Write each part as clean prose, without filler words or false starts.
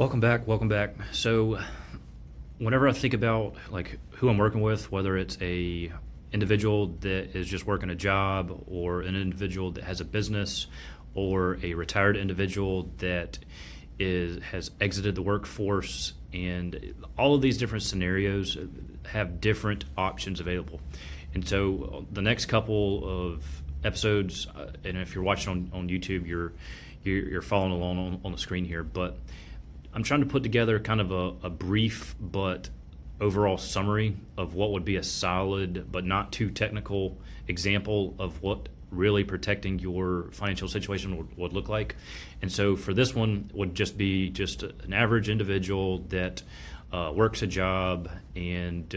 Welcome back. Welcome back. So, whenever I think about like who I'm working with, whether it's a individual that is just working a job, or an individual that has a business, or a retired individual that has exited the workforce, and all of these different scenarios have different options available. And so, the next couple of episodes, and if you're watching on YouTube, you're following along on the screen here, but I'm trying to put together kind of a brief but overall summary of what would be a solid but not too technical example of what really protecting your financial situation would look like. And so for this one would just be just an average individual that works a job, and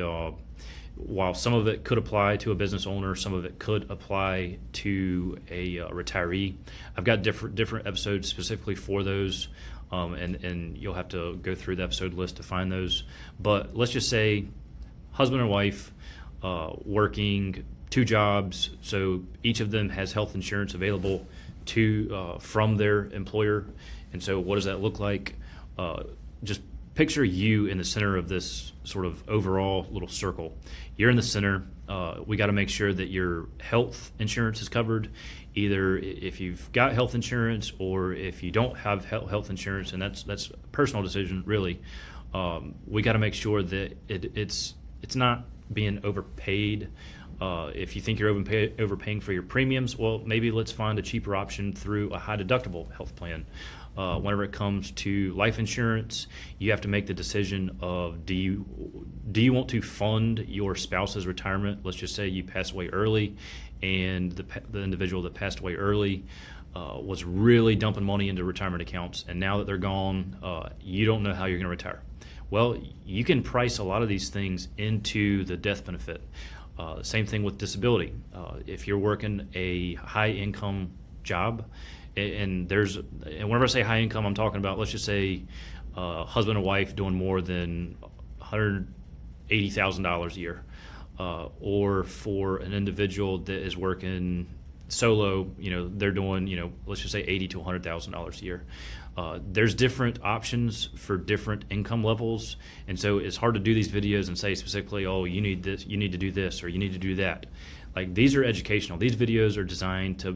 while some of it could apply to a business owner, some of it could apply to a retiree. I've got different episodes specifically for those. And you'll have to go through the episode list to find those. But let's just say husband and wife working two jobs, so each of them has health insurance available from their employer. And so what does that look like? Just picture you in the center of this sort of overall little circle. You're in the center. We got to make sure that your health insurance is covered, either if you've got health insurance or if you don't have health insurance, and that's a personal decision, really. We got to make sure that it's not being overpaid. If you think you're overpaying for your premiums, well, maybe let's find a cheaper option through a high deductible health plan. Whenever it comes to life insurance, you have to make the decision of do you want to fund your spouse's retirement? Let's just say you pass away early, and the individual that passed away early was really dumping money into retirement accounts, and now that they're gone, you don't know how you're going to retire. Well, you can price a lot of these things into the death benefit. Same thing with disability. If you're working a high income job, and whenever I say high income, I'm talking about, let's just say, husband and wife doing more than $180,000 a year, or for an individual that is working solo, they're doing, let's just say $80,000 to $100,000 a year. There's different options for different income levels, and so it's hard to do these videos and say specifically, oh, you need this, you need to do this, or you need to do that. Like, these are educational. These videos are designed to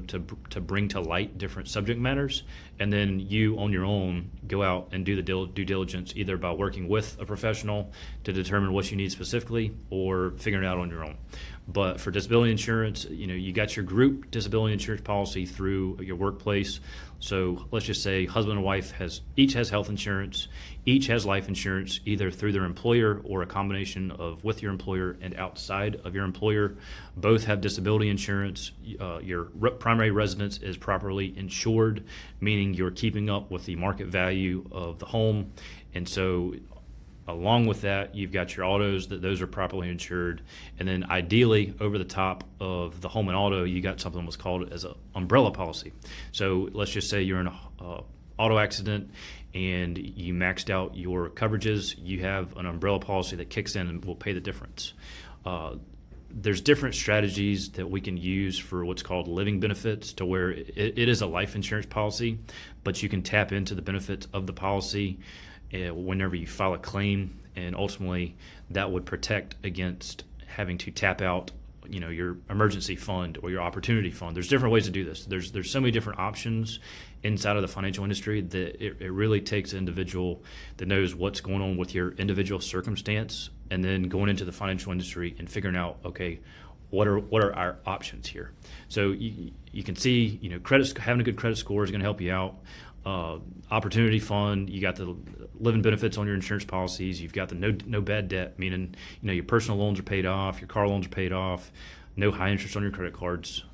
bring to light different subject matters, and then you on your own go out and do the due diligence, either by working with a professional to determine what you need specifically, or figuring it out on your own. But for disability insurance, you got your group disability insurance policy through your workplace. So let's just say husband and wife each has health insurance, each has life insurance, either through their employer or a combination of with your employer and outside of your employer. Both have disability insurance. Your primary residence is properly insured, meaning you're keeping up with the market value of the home. And so along with that, you've got your autos, those are properly insured. And then ideally, over the top of the home and auto, you got something what's called as an umbrella policy. So let's just say you're in an auto accident and you maxed out your coverages. You have an umbrella policy that kicks in and will pay the difference. There's different strategies that we can use for what's called living benefits, to where it is a life insurance policy, but you can tap into the benefits of the policy whenever you file a claim, and ultimately that would protect against having to tap out your emergency fund or your opportunity fund. There's different ways to do this. There's so many different options inside of the financial industry that it really takes an individual that knows what's going on with your individual circumstance, and then going into the financial industry and figuring out, okay, what are our options here. So you can see, having a good credit score is going to help you out. Opportunity fund, you got the living benefits on your insurance policies. You've got the no bad debt, meaning your personal loans are paid off, your car loans are paid off, no high interest on your credit cards.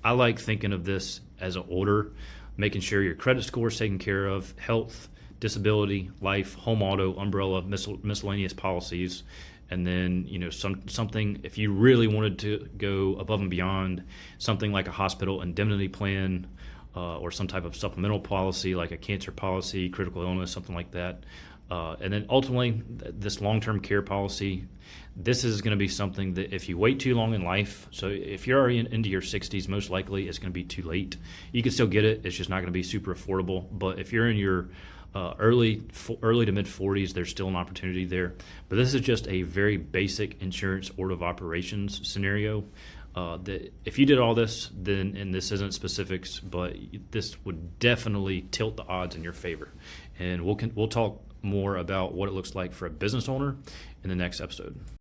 I like thinking of this as an order, making sure your credit score is taken care of, health, disability, life, home, auto, umbrella, miscellaneous policies. And then something, if you really wanted to go above and beyond, something like a hospital indemnity plan, or some type of supplemental policy like a cancer policy, critical illness, something like that. And then ultimately, this long-term care policy, this is going to be something that if you wait too long in life, so if you're already into your 60s, most likely it's going to be too late. You can still get it. It's just not going to be super affordable. But if you're in your early to mid 40s, there's still an opportunity there. But this is just a very basic insurance order of operations scenario. That if you did all this, then, and this isn't specifics, but this would definitely tilt the odds in your favor. And we'll talk more about what it looks like for a business owner in the next episode.